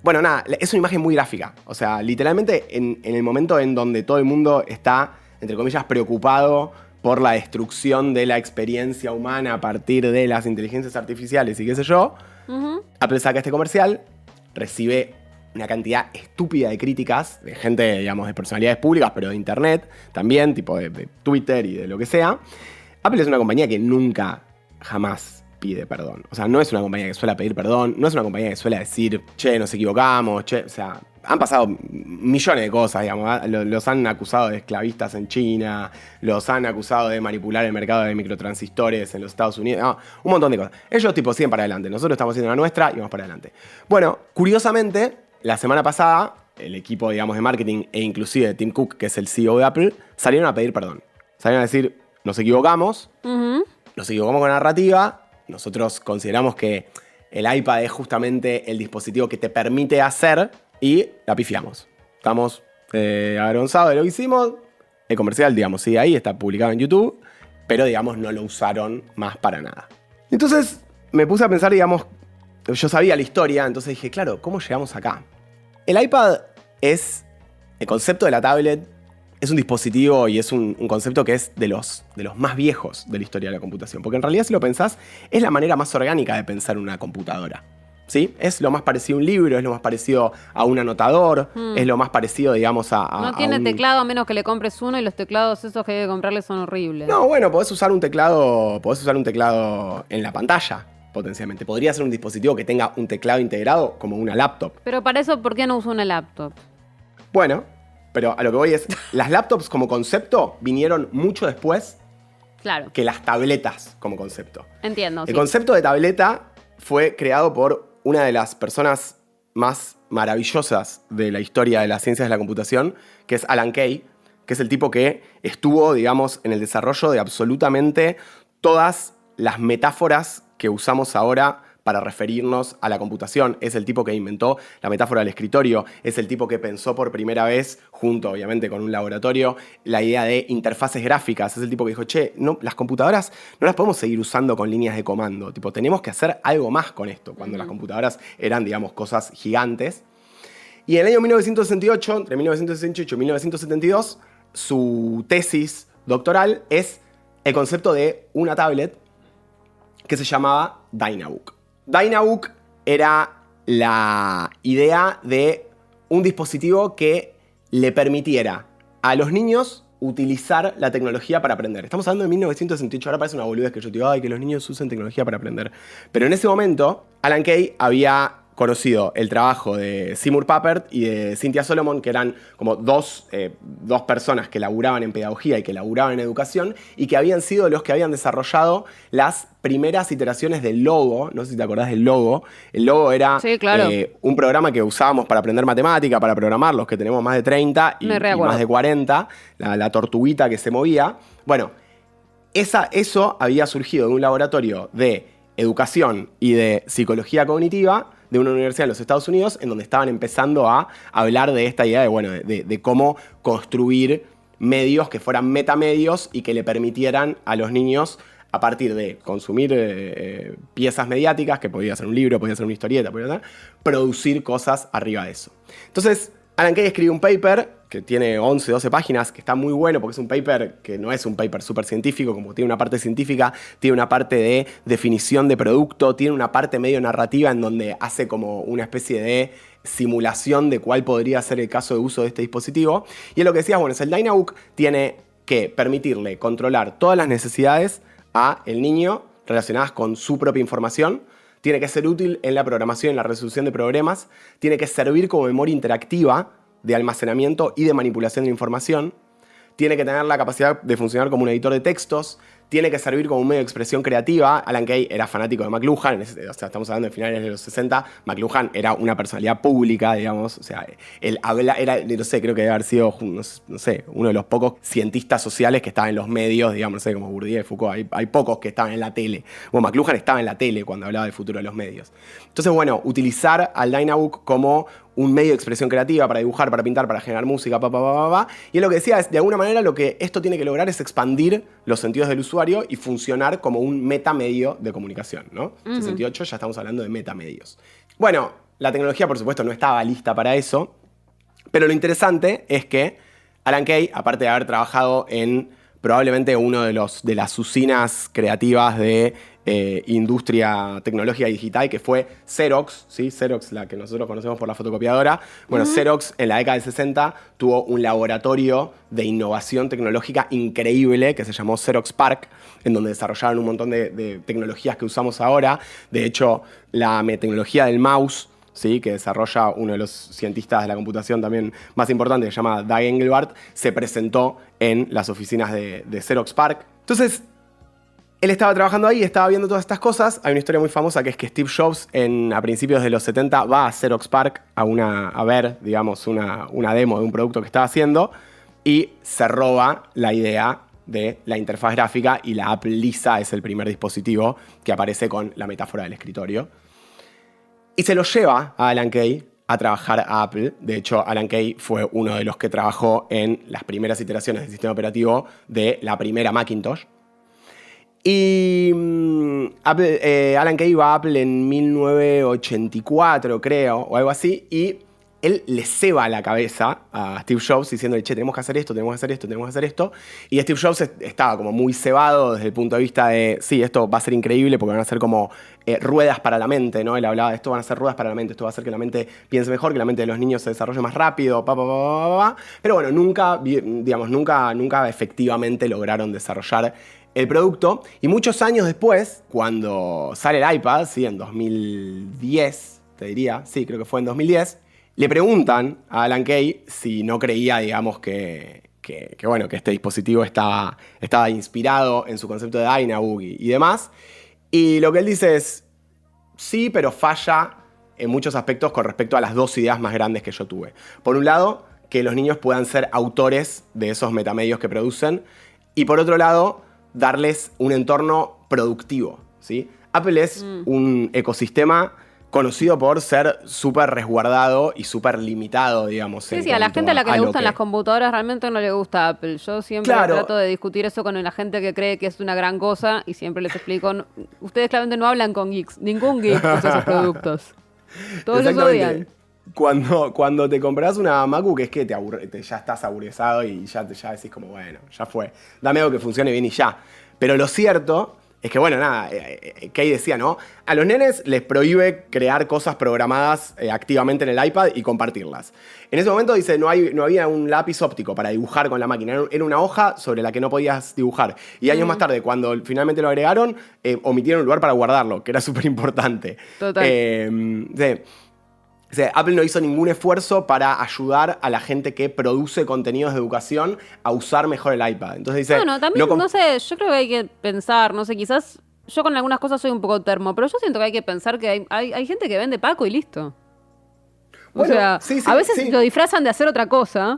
[SPEAKER 3] Bueno, nada, es una imagen muy gráfica. O sea, literalmente en el momento en donde todo el mundo está, entre comillas, preocupado por la destrucción de la experiencia humana a partir de las inteligencias artificiales y qué sé yo, Apple saca este comercial, recibe una cantidad estúpida de críticas de gente, digamos, de personalidades públicas, pero de internet también, tipo de Twitter y de lo que sea. Apple es una compañía que nunca, jamás pide perdón. O sea, no es una compañía que suele pedir perdón, no es una compañía que suele decir, che, nos equivocamos, che, o sea, han pasado millones de cosas, digamos. Los han acusado de esclavistas en China, los han acusado de manipular el mercado de microtransistores en los Estados Unidos, no, un montón de cosas. Ellos, tipo, siguen para adelante. Nosotros estamos haciendo la nuestra y vamos para adelante. Bueno, curiosamente, la semana pasada, el equipo, digamos, de marketing e inclusive Tim Cook, que es el CEO de Apple, salieron a pedir perdón. Salieron a decir, nos equivocamos con la narrativa, nosotros consideramos que el iPad es justamente el dispositivo que te permite hacer y la pifiamos. Estamos avergonzados de lo que hicimos. El comercial, digamos, sigue ahí, está publicado en YouTube, pero, digamos, no lo usaron más para nada. Entonces me puse a pensar, digamos, yo sabía la historia, entonces dije, claro, ¿cómo llegamos acá? El iPad es, el concepto de la tablet, es un dispositivo y es un concepto que es de los más viejos de la historia de la computación. Porque en realidad, si lo pensás, es la manera más orgánica de pensar una computadora. ¿Sí? Es lo más parecido a un libro, es lo más parecido a un anotador, es lo más parecido, digamos,
[SPEAKER 2] no tiene teclado a menos que le compres uno y los teclados esos que hay que comprarle son horribles.
[SPEAKER 3] No, bueno, podés usar un teclado en la pantalla. Potencialmente. Podría ser un dispositivo que tenga un teclado integrado como una laptop.
[SPEAKER 2] Pero para eso, ¿por qué no uso una laptop?
[SPEAKER 3] Bueno, pero a lo que voy es, las laptops como concepto vinieron mucho después que las tabletas como concepto.
[SPEAKER 2] Entiendo.
[SPEAKER 3] El concepto de tableta fue creado por una de las personas más maravillosas de la historia de las ciencias de la computación, que es Alan Kay, que es el tipo que estuvo, digamos, en el desarrollo de absolutamente todas las metáforas que usamos ahora para referirnos a la computación. Es el tipo que inventó la metáfora del escritorio, es el tipo que pensó por primera vez, junto obviamente con un laboratorio, la idea de interfaces gráficas. Es el tipo que dijo, che, no, las computadoras no las podemos seguir usando con líneas de comando, tipo, tenemos que hacer algo más con esto, cuando las computadoras eran, digamos, cosas gigantes. Y en el año 1968, entre 1968 y 1972, su tesis doctoral es el concepto de una tablet que se llamaba Dynabook. Dynabook era la idea de un dispositivo que le permitiera a los niños utilizar la tecnología para aprender. Estamos hablando de 1968, ahora parece una boludez que yo digo, ay, que los niños usen tecnología para aprender. Pero en ese momento, Alan Kay había conocido el trabajo de Seymour Papert y de Cynthia Solomon, que eran como dos personas que laburaban en pedagogía y que laburaban en educación, y que habían sido los que habían desarrollado las primeras iteraciones del Logo. No sé si te acordás del Logo. El Logo era un programa que usábamos para aprender matemática, para programar, los que tenemos más de 30 y más de 40, la tortuguita que se movía. Bueno, eso había surgido de un laboratorio de educación y de psicología cognitiva de una universidad en los Estados Unidos, en donde estaban empezando a hablar de esta idea de cómo construir medios que fueran metamedios y que le permitieran a los niños a partir de consumir piezas mediáticas, que podía ser un libro, podía ser una historieta, producir cosas arriba de eso. Entonces, Alan Kay escribió un paper que tiene 11, 12 páginas, que está muy bueno porque es un paper que no es un paper súper científico, como tiene una parte científica, tiene una parte de definición de producto, tiene una parte medio narrativa en donde hace como una especie de simulación de cuál podría ser el caso de uso de este dispositivo. Y es lo que decías, bueno, es el Dynabook tiene que permitirle controlar todas las necesidades a el niño relacionadas con su propia información. Tiene que ser útil en la programación y en la resolución de problemas. Tiene que servir como memoria interactiva de almacenamiento y de manipulación de información. Tiene que tener la capacidad de funcionar como un editor de textos. Tiene que servir como un medio de expresión creativa. Alan Kay era fanático de McLuhan, o sea, estamos hablando de finales de los 60. McLuhan era una personalidad pública, digamos. O sea, él era, no sé, creo que debe haber sido, no sé, uno de los pocos cientistas sociales que estaban en los medios, digamos, no sé, como Bourdieu, Foucault. Hay pocos que estaban en la tele. Bueno, McLuhan estaba en la tele cuando hablaba del futuro de los medios. Entonces, bueno, utilizar al Dynabook como un medio de expresión creativa para dibujar, para pintar, para generar música, Y él lo que decía es, de alguna manera, lo que esto tiene que lograr es expandir los sentidos del usuario y funcionar como un metamedio de comunicación, ¿no? 68 ya estamos hablando de metamedios. Bueno, la tecnología, por supuesto, no estaba lista para eso, pero lo interesante es que Alan Kay, aparte de haber trabajado en probablemente uno de las usinas creativas de industria tecnológica digital, que fue Xerox, ¿sí? Xerox, la que nosotros conocemos por la fotocopiadora. Bueno, Xerox en la década del 60 tuvo un laboratorio de innovación tecnológica increíble que se llamó Xerox PARC, en donde desarrollaron un montón de tecnologías que usamos ahora. De hecho, la tecnología del mouse, ¿sí? Que desarrolla uno de los cientistas de la computación también más importantes, que se llama Doug Engelbart, se presentó en las oficinas de Xerox PARC. Entonces, él estaba trabajando ahí, estaba viendo todas estas cosas. Hay una historia muy famosa que es que Steve Jobs a principios de los 70 va a Xerox PARC a ver, digamos, una demo de un producto que estaba haciendo y se roba la idea de la interfaz gráfica y la Apple Lisa es el primer dispositivo que aparece con la metáfora del escritorio. Y se lo lleva a Alan Kay a trabajar a Apple. De hecho, Alan Kay fue uno de los que trabajó en las primeras iteraciones del sistema operativo de la primera Macintosh. Y Alan Kay iba a Apple en 1984, creo, o algo así, y él le ceba la cabeza a Steve Jobs diciéndole, che, tenemos que hacer esto, tenemos que hacer esto, tenemos que hacer esto. Y Steve Jobs estaba como muy cebado desde el punto de vista de, sí, esto va a ser increíble porque van a ser como ruedas para la mente, ¿no? Él hablaba de esto, van a ser ruedas para la mente, esto va a hacer que la mente piense mejor, que la mente de los niños se desarrolle más rápido, Pero bueno, nunca efectivamente lograron desarrollar el producto. Y muchos años después, cuando sale el iPad, ¿sí? En 2010, te diría, sí, creo que fue en 2010, le preguntan a Alan Kay si no creía, digamos, que este dispositivo estaba inspirado en su concepto de Dynabook y demás. Y lo que él dice es, sí, pero falla en muchos aspectos con respecto a las dos ideas más grandes que yo tuve. Por un lado, que los niños puedan ser autores de esos metamedios que producen. Y por otro lado, darles un entorno productivo, ¿sí? Apple es un ecosistema conocido por ser súper resguardado y súper limitado, digamos.
[SPEAKER 2] Sí, a la gente a la que le gustan las computadoras realmente no le gusta Apple. Yo siempre trato de discutir eso con la gente que cree que es una gran cosa y siempre les explico, ustedes claramente no hablan con geeks, ningún geek usa esos productos. Todos los odian.
[SPEAKER 3] Cuando te compras una MacBook es que ya estás aburguesado y ya decís como, bueno, ya fue. Dame algo que funcione bien y ya. Pero lo cierto es que, bueno, nada, Kay decía, ¿no? A los nenes les prohíbe crear cosas programadas activamente en el iPad y compartirlas. En ese momento, dice, no había un lápiz óptico para dibujar con la máquina. Era una hoja sobre la que no podías dibujar. Y años más tarde, cuando finalmente lo agregaron, omitieron un lugar para guardarlo, que era súper importante.
[SPEAKER 2] Total.
[SPEAKER 3] Sí. O sea, Apple no hizo ningún esfuerzo para ayudar a la gente que produce contenidos de educación a usar mejor el iPad. Entonces dice...
[SPEAKER 2] Bueno, también, no sé, yo creo que hay que pensar, no sé, quizás yo con algunas cosas soy un poco termo, pero yo siento que hay que pensar que hay gente que vende Paco y listo. Bueno, o sea, sí, a veces lo disfrazan de hacer otra cosa,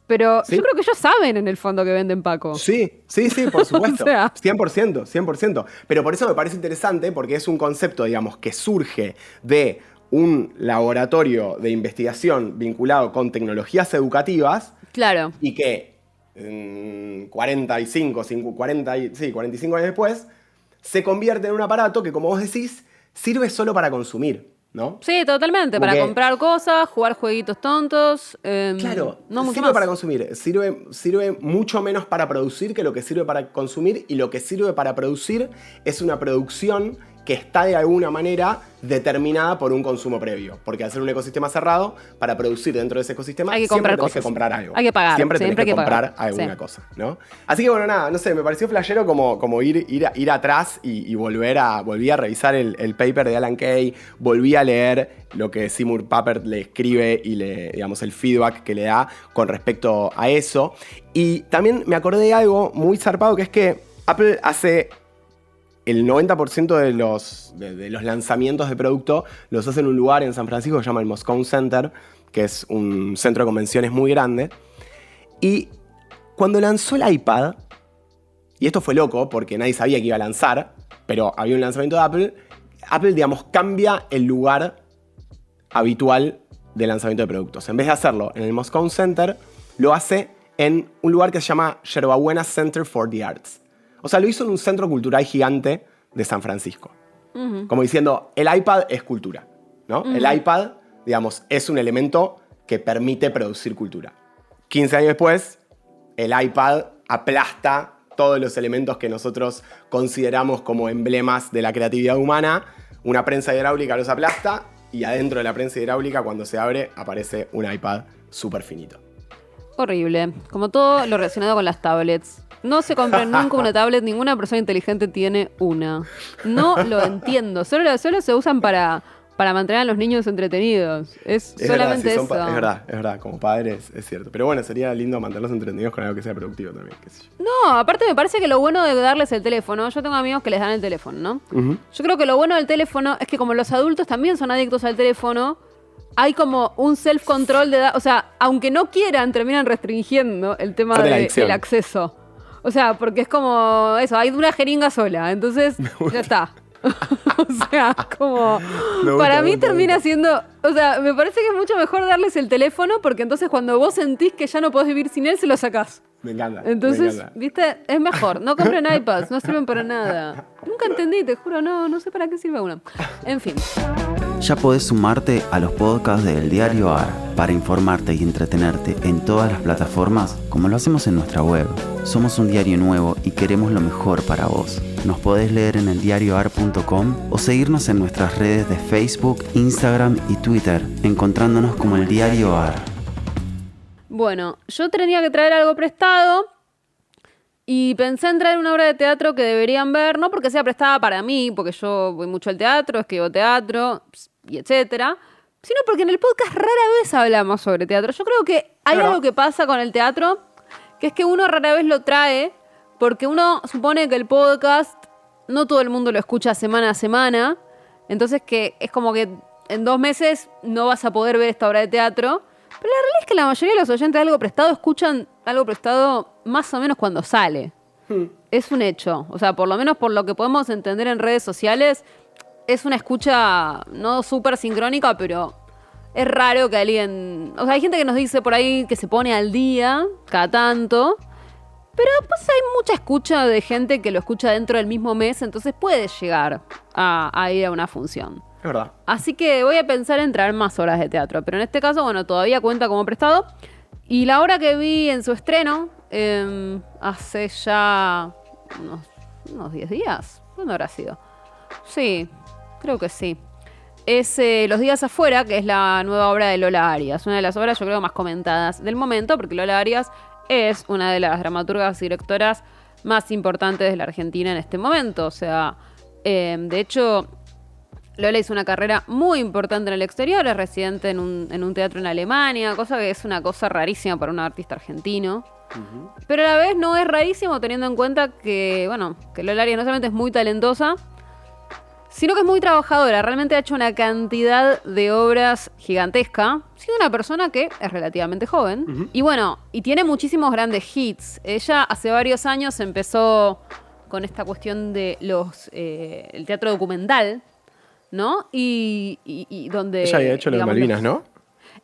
[SPEAKER 2] pero yo creo que ellos saben en el fondo que venden Paco.
[SPEAKER 3] Sí, por supuesto.
[SPEAKER 2] O sea,
[SPEAKER 3] 100%. Pero por eso me parece interesante, porque es un concepto, digamos, que surge de un laboratorio de investigación vinculado con tecnologías educativas.
[SPEAKER 2] Claro.
[SPEAKER 3] Y que 45 años después se convierte en un aparato que, como vos decís, sirve solo para consumir, ¿no?
[SPEAKER 2] Sí, totalmente.
[SPEAKER 3] Como
[SPEAKER 2] para
[SPEAKER 3] que-
[SPEAKER 2] comprar cosas, jugar jueguitos tontos.
[SPEAKER 3] Claro,
[SPEAKER 2] no mucho
[SPEAKER 3] sirve
[SPEAKER 2] más.
[SPEAKER 3] para consumir, sirve mucho menos para producir que lo que sirve para consumir, y lo que sirve para producir es una producción que está de alguna manera determinada por un consumo previo. Porque al ser un ecosistema cerrado, para producir dentro de ese ecosistema
[SPEAKER 2] Hay que
[SPEAKER 3] siempre
[SPEAKER 2] comprar
[SPEAKER 3] tenés que
[SPEAKER 2] cosas.
[SPEAKER 3] comprar algo.
[SPEAKER 2] Hay que pagar,
[SPEAKER 3] Siempre tenés
[SPEAKER 2] siempre
[SPEAKER 3] que
[SPEAKER 2] hay que
[SPEAKER 3] comprar
[SPEAKER 2] pagar.
[SPEAKER 3] alguna
[SPEAKER 2] Sí.
[SPEAKER 3] cosa, ¿no? Así que bueno, nada, no sé, me pareció flashero como ir atrás y volví a revisar el paper de Alan Kay, volví a leer lo que Seymour Papert le escribe y digamos, el feedback que le da con respecto a eso. Y también me acordé de algo muy zarpado, que es que Apple hace el 90% de los lanzamientos de producto los hace en un lugar en San Francisco que se llama el Moscone Center, que es un centro de convenciones muy grande. Y cuando lanzó el iPad, y esto fue loco porque nadie sabía que iba a lanzar, pero había un lanzamiento de Apple, digamos, cambia el lugar habitual de lanzamiento de productos. En vez de hacerlo en el Moscone Center, lo hace en un lugar que se llama Yerbabuena Center for the Arts. O sea, lo hizo en un centro cultural gigante de San Francisco. Como diciendo, el iPad es cultura, ¿no? El iPad, digamos, es un elemento que permite producir cultura. 15 años después, el iPad aplasta todos los elementos que nosotros consideramos como emblemas de la creatividad humana. Una prensa hidráulica los aplasta y adentro de la prensa hidráulica, cuando se abre, aparece un iPad súper finito.
[SPEAKER 2] Horrible. Como todo lo relacionado con las tablets. No se compren nunca una tablet, ninguna persona inteligente tiene una. No lo entiendo. Solo se usan para mantener a los niños entretenidos. Es solamente
[SPEAKER 3] verdad, sí,
[SPEAKER 2] eso.
[SPEAKER 3] es verdad, como padres es cierto. Pero bueno, sería lindo mantenerlos entretenidos con algo que sea productivo también, qué sé yo.
[SPEAKER 2] No, aparte me parece que lo bueno de darles el teléfono, yo tengo amigos que les dan el teléfono, ¿no? Yo creo que lo bueno del teléfono es que como los adultos también son adictos al teléfono, hay como un self-control de edad. O sea, aunque no quieran, terminan restringiendo el tema
[SPEAKER 3] Parte de la adicción.
[SPEAKER 2] del acceso. O sea, porque es como eso, hay una jeringa sola, entonces ya está. O sea, como para mí termina siendo, o sea, me parece que es mucho mejor darles el teléfono porque entonces cuando vos sentís que ya no podés vivir sin él, se lo sacás.
[SPEAKER 3] Me encanta.
[SPEAKER 2] Entonces,
[SPEAKER 3] me encanta.
[SPEAKER 2] ¿viste? Es mejor. No compren iPads, no sirven para nada. Nunca entendí, te juro, no sé para qué sirve uno. En fin.
[SPEAKER 1] Ya podés sumarte a los podcasts del Diario AR para informarte y entretenerte en todas las plataformas como lo hacemos en nuestra web. Somos un diario nuevo y queremos lo mejor para vos. Nos podés leer en eldiarioar.com o seguirnos en nuestras redes de Facebook, Instagram y Twitter, encontrándonos como el Diario AR.
[SPEAKER 2] Bueno, yo tenía que traer algo prestado y pensé en traer una obra de teatro que deberían ver, no porque sea prestada para mí, porque yo voy mucho al teatro, escribo teatro y etcétera, sino porque en el podcast rara vez hablamos sobre teatro. Yo creo que hay
[SPEAKER 3] Claro.
[SPEAKER 2] algo que pasa con el teatro, que es que uno rara vez lo trae porque uno supone que el podcast no todo el mundo lo escucha semana a semana, entonces que es como que en 2 meses no vas a poder ver esta obra de teatro. Pero la realidad es que la mayoría de los oyentes de Algo Prestado escuchan Algo Prestado más o menos cuando sale. Es un hecho. O sea, por lo menos por lo que podemos entender en redes sociales, es una escucha no súper sincrónica, pero es raro que alguien... O sea, hay gente que nos dice por ahí que se pone al día cada tanto, pero pues hay mucha escucha de gente que lo escucha dentro del mismo mes, entonces puede llegar a ir a una función.
[SPEAKER 3] Es verdad.
[SPEAKER 2] Así que voy a pensar en traer más obras de teatro. Pero en este caso, bueno, todavía cuenta como prestado. Y la obra que vi en su estreno, hace ya unos 10 días. ¿Cuándo habrá sido? Sí, creo que sí. Es Los días afuera, que es la nueva obra de Lola Arias. Una de las obras, yo creo, más comentadas del momento, porque Lola Arias es una de las dramaturgas y directoras más importantes de la Argentina en este momento. O sea, de hecho... Lola hizo una carrera muy importante en el exterior, es residente en un teatro en Alemania, cosa que es una cosa rarísima para un artista argentino. Pero a la vez no es rarísimo teniendo en cuenta que, bueno, que Lola Arias no solamente es muy talentosa, sino que es muy trabajadora. Realmente ha hecho una cantidad de obras gigantesca, siendo una persona que es relativamente joven. Y bueno, y tiene muchísimos grandes hits. Ella hace varios años empezó con esta cuestión de el teatro documental, ¿no? Y donde...
[SPEAKER 3] Ella había hecho lo de
[SPEAKER 2] digamos,
[SPEAKER 3] Malvinas, ¿no?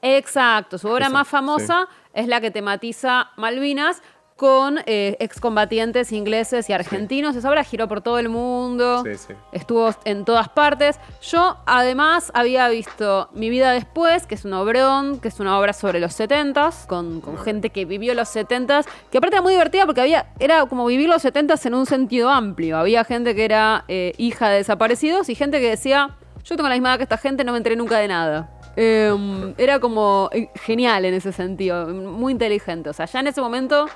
[SPEAKER 2] Exacto, su obra
[SPEAKER 3] Eso,
[SPEAKER 2] más famosa es la que tematiza Malvinas, con excombatientes ingleses y argentinos. Esa obra giró por todo el mundo, estuvo en todas partes. Yo, además, había visto Mi vida después, que es un obrón, que es una obra sobre los 70s, con gente que vivió los 70s, que aparte era muy divertida porque era como vivir los 70s en un sentido amplio. Había gente que era hija de desaparecidos y gente que decía, yo tengo la misma edad que esta gente, no me enteré nunca de nada. Era como genial en ese sentido, muy inteligente. O sea, ya en ese momento...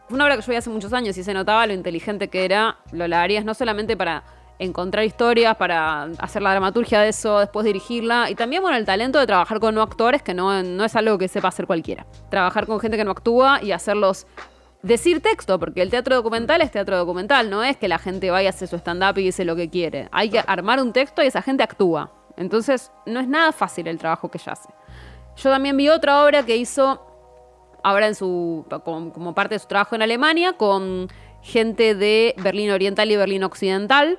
[SPEAKER 2] Fue una obra que yo vi hace muchos años y se notaba lo inteligente que era Lola Arias, no solamente para encontrar historias, para hacer la dramaturgia de eso, después dirigirla, y también, bueno, el talento de trabajar con no actores, que no es algo que sepa hacer cualquiera. Trabajar con gente que no actúa y hacerlos decir texto, porque el teatro documental es teatro documental, no es que la gente vaya a hacer su stand-up y dice lo que quiere. Hay que armar un texto y esa gente actúa. Entonces, no es nada fácil el trabajo que ella hace. Yo también vi otra obra que hizo... ahora como parte de su trabajo en Alemania, con gente de Berlín Oriental y Berlín Occidental,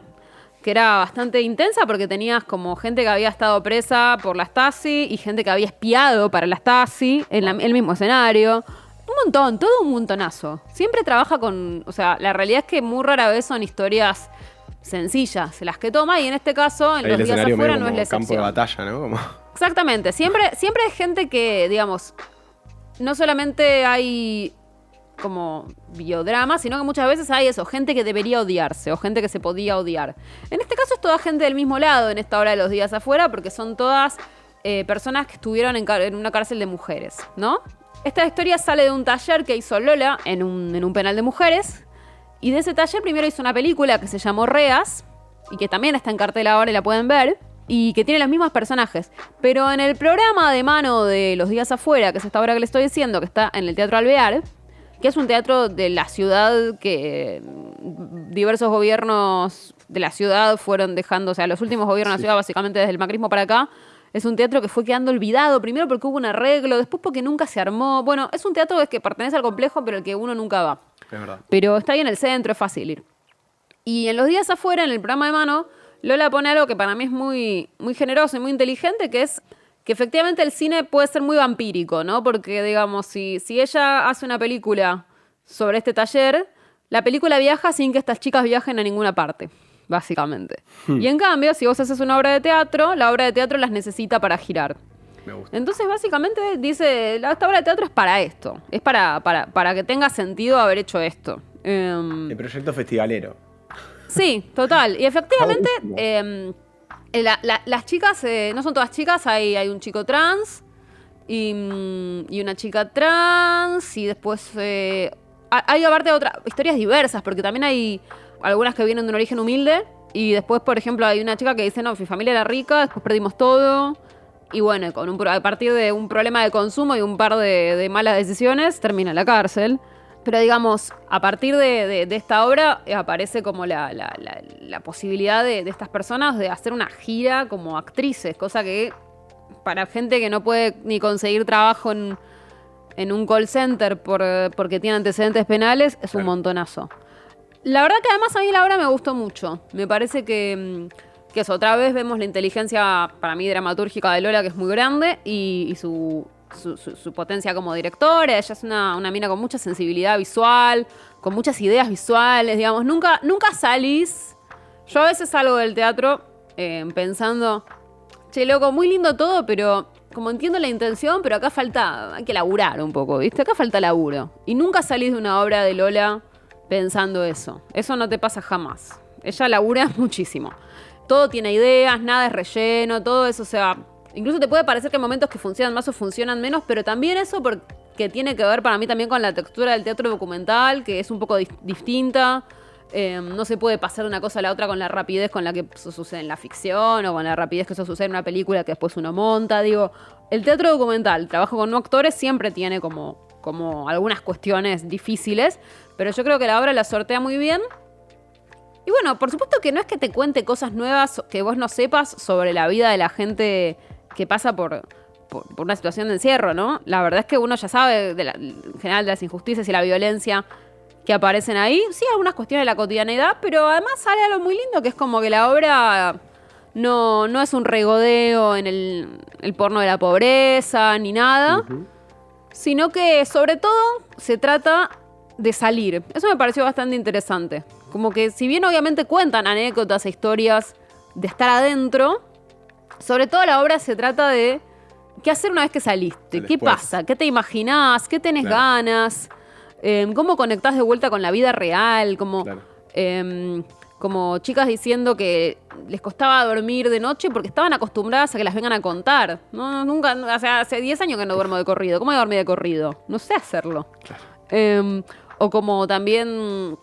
[SPEAKER 2] que era bastante intensa porque tenías como gente que había estado presa por la Stasi y gente que había espiado para la Stasi en el mismo escenario. Un montón, todo un montonazo. Siempre trabaja con... O sea, la realidad es que muy rara vez son historias sencillas las que toma, y en este caso, en Los días afuera, no es la excepción.
[SPEAKER 3] Campo de batalla, ¿no? Como...
[SPEAKER 2] Exactamente. Siempre hay gente que, digamos... No solamente hay como biodrama, sino que muchas veces hay eso, gente que debería odiarse o gente que se podía odiar. En este caso es toda gente del mismo lado en esta hora de Los días afuera, porque son todas personas que estuvieron en una cárcel de mujeres, ¿no? Esta historia sale de un taller que hizo Lola en un penal de mujeres, y de ese taller primero hizo una película que se llamó Reas, y que también está en cartel ahora y la pueden ver, y que tiene los mismos personajes. Pero en el programa de mano de Los días afuera, que es esta obra que le estoy diciendo, que está en el Teatro Alvear, que es un teatro de la ciudad que diversos gobiernos de la ciudad fueron dejando, o sea, los últimos gobiernos de la ciudad, básicamente desde el macrismo para acá, es un teatro que fue quedando olvidado, primero porque hubo un arreglo, después porque nunca se armó. Bueno, es un teatro que pertenece al complejo, pero el que uno nunca va.
[SPEAKER 3] Es verdad.
[SPEAKER 2] Pero está ahí en el centro, es fácil ir. Y en Los días afuera, en el programa de mano, Lola pone algo que para mí es muy, muy generoso y muy inteligente, que es que efectivamente el cine puede ser muy vampírico, ¿no? Porque, digamos, si ella hace una película sobre este taller, la película viaja sin que estas chicas viajen a ninguna parte, básicamente. Y en cambio, si vos haces una obra de teatro, la obra de teatro las necesita para girar.
[SPEAKER 3] Me gusta.
[SPEAKER 2] Entonces, básicamente, dice, esta obra de teatro es para esto. Es para que tenga sentido haber hecho esto.
[SPEAKER 3] El proyecto festivalero.
[SPEAKER 2] Sí, total. Y efectivamente, las chicas, no son todas chicas, hay un chico trans y una chica trans, y después hay aparte otras historias diversas, porque también hay algunas que vienen de un origen humilde, y después, por ejemplo, hay una chica que dice, no, mi familia era rica, después perdimos todo, y bueno, a partir de un problema de consumo y un par de malas decisiones, termina en la cárcel. Pero digamos, a partir de esta obra aparece como la posibilidad de estas personas de hacer una gira como actrices, cosa que para gente que no puede ni conseguir trabajo en un call center porque tiene antecedentes penales, es un montonazo. La verdad que además a mí la obra me gustó mucho. Me parece que eso, otra vez vemos la inteligencia, para mí, dramatúrgica de Lola, que es muy grande, y su potencia como directora. Ella es una mina con mucha sensibilidad visual, con muchas ideas visuales, digamos. Nunca salís... Yo a veces salgo del teatro pensando, che, loco, muy lindo todo, pero como entiendo la intención, pero acá hay que laburar un poco, ¿viste? Acá falta laburo. Y nunca salís de una obra de Lola pensando eso. Eso no te pasa jamás. Ella labura muchísimo. Todo tiene ideas, nada es relleno, todo eso, o sea... Incluso te puede parecer que hay momentos que funcionan más o funcionan menos, pero también eso porque tiene que ver para mí también con la textura del teatro documental, que es un poco distinta. No se puede pasar de una cosa a la otra con la rapidez con la que eso sucede en la ficción, o con la rapidez que eso sucede en una película que después uno monta. Digo, el teatro documental, el trabajo con no actores, siempre tiene como algunas cuestiones difíciles, pero yo creo que la obra la sortea muy bien. Y bueno, por supuesto que no es que te cuente cosas nuevas que vos no sepas sobre la vida de la gente que pasa por una situación de encierro, ¿no? La verdad es que uno ya sabe en general de las injusticias y la violencia que aparecen ahí. Sí, algunas cuestiones de la cotidianidad, pero además sale algo muy lindo, que es como que la obra no es un regodeo en el porno de la pobreza ni nada, sino que sobre todo se trata de salir. Eso me pareció bastante interesante. Como que si bien obviamente cuentan anécdotas e historias de estar adentro, sobre todo la obra se trata de qué hacer una vez que saliste. ¿Qué pasa? ¿Qué te imaginás? ¿Qué tenés ganas? ¿Cómo conectás de vuelta con la vida real? Como chicas diciendo que les costaba dormir de noche porque estaban acostumbradas a que las vengan a contar. No, nunca, o sea, hace 10 años que no duermo de corrido. ¿Cómo voy a dormir de corrido? No sé hacerlo. Claro. O como también,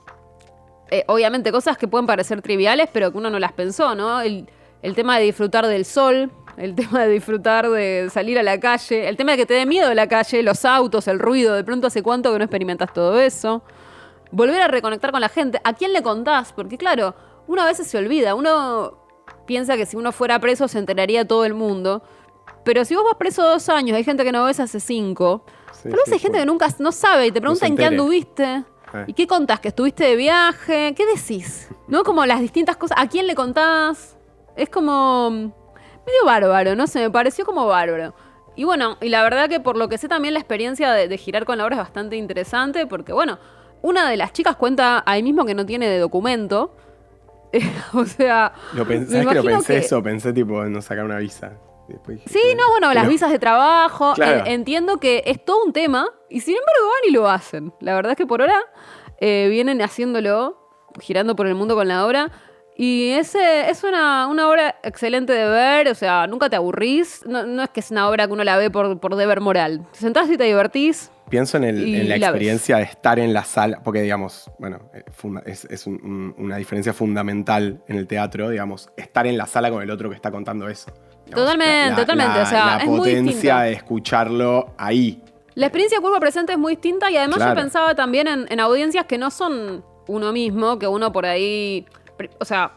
[SPEAKER 2] obviamente, cosas que pueden parecer triviales, pero que uno no las pensó, ¿no? El tema de disfrutar del sol, el tema de disfrutar de salir a la calle, el tema de que te dé miedo la calle, los autos, el ruido. De pronto, ¿hace cuánto que no experimentas todo eso? Volver a reconectar con la gente. ¿A quién le contás? Porque claro, uno a veces se olvida. Uno piensa que si uno fuera preso se enteraría todo el mundo. Pero si vos vas preso 2 años, hay gente que no ves hace 5. Pero hay gente que nunca no sabe y te pregunta en qué anduviste. ¿Y qué contás? ¿Que estuviste de viaje? ¿Qué decís? ¿No? Como las distintas cosas. ¿A quién le contás? Es como medio bárbaro, no sé, me pareció como bárbaro. Y bueno, y la verdad que por lo que sé también la experiencia de girar con la obra es bastante interesante porque, bueno, una de las chicas cuenta ahí mismo que no tiene de documento. O sea,
[SPEAKER 3] ¿sabes que lo pensé eso? Pensé tipo en no sacar una visa.
[SPEAKER 2] Sí, no, bueno, las visas de trabajo. Claro. Entiendo que es todo un tema y sin embargo van y lo hacen. La verdad es que por ahora vienen haciéndolo, girando por el mundo con la obra. Y es una obra excelente de ver, o sea, nunca te aburrís. No es que es una obra que uno la ve por deber moral. Te sentás y te divertís.
[SPEAKER 3] Pienso en la experiencia de estar en la sala, porque digamos, bueno, es una diferencia fundamental en el teatro, digamos, estar en la sala con el otro que está contando eso. Digamos,
[SPEAKER 2] totalmente, o sea,
[SPEAKER 3] la
[SPEAKER 2] es muy
[SPEAKER 3] potencia de escucharlo ahí.
[SPEAKER 2] La experiencia cuerpo presente es muy distinta y además yo pensaba también en audiencias que no son uno mismo, que uno por ahí... O sea,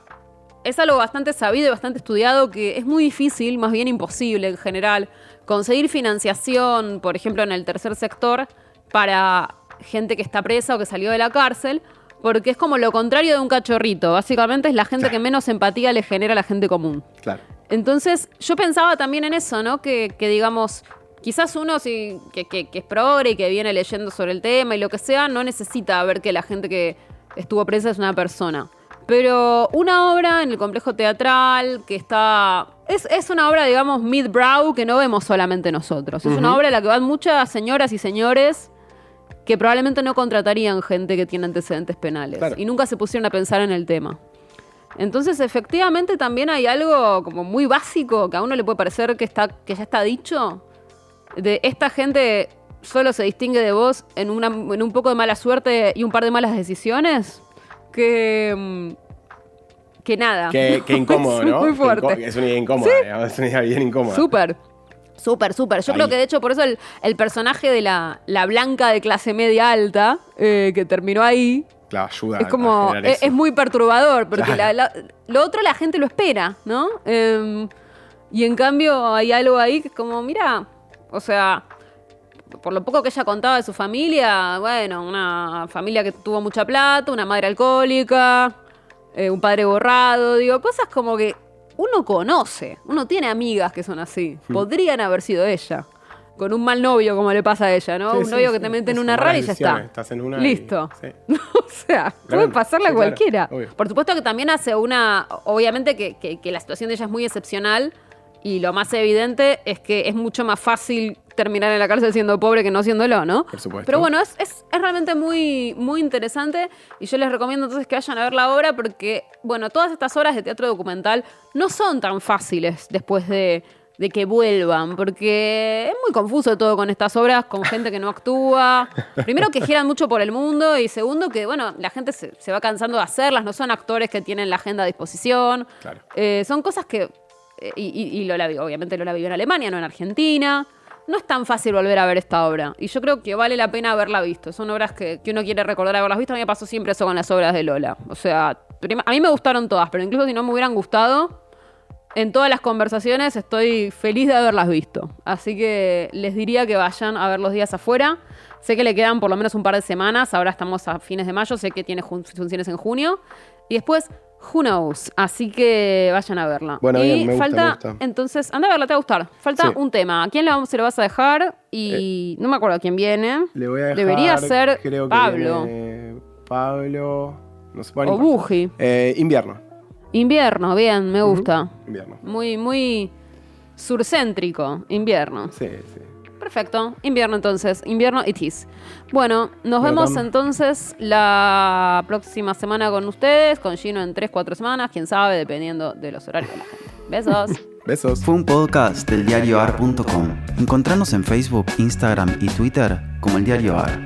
[SPEAKER 2] es algo bastante sabido y bastante estudiado que es muy difícil, más bien imposible en general, conseguir financiación, por ejemplo, en el tercer sector, para gente que está presa o que salió de la cárcel, porque es como lo contrario de un cachorrito. Básicamente es la gente que menos empatía le genera a la gente común.
[SPEAKER 3] Claro.
[SPEAKER 2] Entonces, yo pensaba también en eso, ¿no? Que digamos, quizás uno que es progre y que viene leyendo sobre el tema y lo que sea, no necesita ver que la gente que estuvo presa es una persona. Pero una obra en el complejo teatral que está... Es una obra, digamos, mid-brow que no vemos solamente nosotros. Es una obra en la que van muchas señoras y señores que probablemente no contratarían gente que tiene antecedentes penales. Claro. Y nunca se pusieron a pensar en el tema. Entonces, efectivamente, también hay algo como muy básico que a uno le puede parecer que ya está dicho. De esta gente solo se distingue de vos en un poco de mala suerte y un par de malas decisiones. Que nada.
[SPEAKER 3] Que incómodo, ¿no?
[SPEAKER 2] Muy fuerte.
[SPEAKER 3] Es una idea incómoda, ¿sí? Es una idea bien incómoda.
[SPEAKER 2] Súper. Yo creo que de hecho por eso el personaje de la blanca de clase media alta, que terminó ahí,
[SPEAKER 3] claro, ayuda
[SPEAKER 2] es como, es muy perturbador, porque
[SPEAKER 3] claro.
[SPEAKER 2] lo otro la gente lo espera, ¿no? Y en cambio hay algo ahí que es como, mira, o sea... Por lo poco que ella contaba de su familia, bueno, una familia que tuvo mucha plata, una madre alcohólica, un padre borrado, digo, cosas como que uno conoce, uno tiene amigas que son así, podrían haber sido ella, con un mal novio como le pasa a ella, ¿no? Un novio que te mete en una rara y ya está.
[SPEAKER 3] Estás en una
[SPEAKER 2] listo. O sea, puede pasarle a cualquiera.
[SPEAKER 3] Claro,
[SPEAKER 2] por supuesto que también hace obviamente que la situación de ella es muy excepcional y lo más evidente es que es mucho más fácil terminar en la cárcel siendo pobre que no siéndolo, ¿no?
[SPEAKER 3] Por supuesto.
[SPEAKER 2] Pero bueno, es realmente muy, muy interesante y yo les recomiendo entonces que vayan a ver la obra porque, bueno, todas estas obras de teatro documental no son tan fáciles después de que vuelvan, porque es muy confuso todo con estas obras, con gente que no actúa. Primero que giran mucho por el mundo y segundo que, bueno, la gente se va cansando de hacerlas, no son actores que tienen la agenda a disposición.
[SPEAKER 3] Claro.
[SPEAKER 2] Son cosas que... Y obviamente Lola vivió en Alemania, no en Argentina. No es tan fácil volver a ver esta obra. Y yo creo que vale la pena haberla visto. Son obras que uno quiere recordar haberlas visto. A mí me pasó siempre eso con las obras de Lola. O sea, a mí me gustaron todas, pero incluso si no me hubieran gustado, en todas las conversaciones estoy feliz de haberlas visto. Así que les diría que vayan a ver Los días afuera. Sé que le quedan por lo menos un par de semanas. Ahora estamos a fines de mayo. Sé que tiene funciones en junio. Y después, Who knows? Así que vayan a verla.
[SPEAKER 3] Bueno,
[SPEAKER 2] y
[SPEAKER 3] bien, me gusta,
[SPEAKER 2] falta,
[SPEAKER 3] me gusta.
[SPEAKER 2] entonces, anda a verla, te va a gustar. Falta
[SPEAKER 3] Sí.
[SPEAKER 2] un tema. ¿A quién se lo vas a dejar? Y no me acuerdo a quién viene.
[SPEAKER 3] Le voy a dejar,
[SPEAKER 2] Debería ser
[SPEAKER 3] creo que
[SPEAKER 2] Pablo.
[SPEAKER 3] viene Pablo. No sé, bueno,
[SPEAKER 2] O
[SPEAKER 3] no importa.
[SPEAKER 2] Buji.
[SPEAKER 3] Invierno.
[SPEAKER 2] Invierno, bien, me gusta.
[SPEAKER 3] Invierno.
[SPEAKER 2] Muy, muy surcéntrico. Invierno.
[SPEAKER 3] Sí, sí.
[SPEAKER 2] Perfecto. Invierno entonces. Invierno it is. Bueno, nos
[SPEAKER 3] Bueno,
[SPEAKER 2] vemos
[SPEAKER 3] Tam.
[SPEAKER 2] entonces la próxima semana con ustedes, con Gino en 3-4 semanas, quién sabe, dependiendo de los horarios de la gente. Besos.
[SPEAKER 3] Besos.
[SPEAKER 1] Fue un podcast del diarioar.com. Encontranos en Facebook, Instagram y Twitter como El Diario Ar.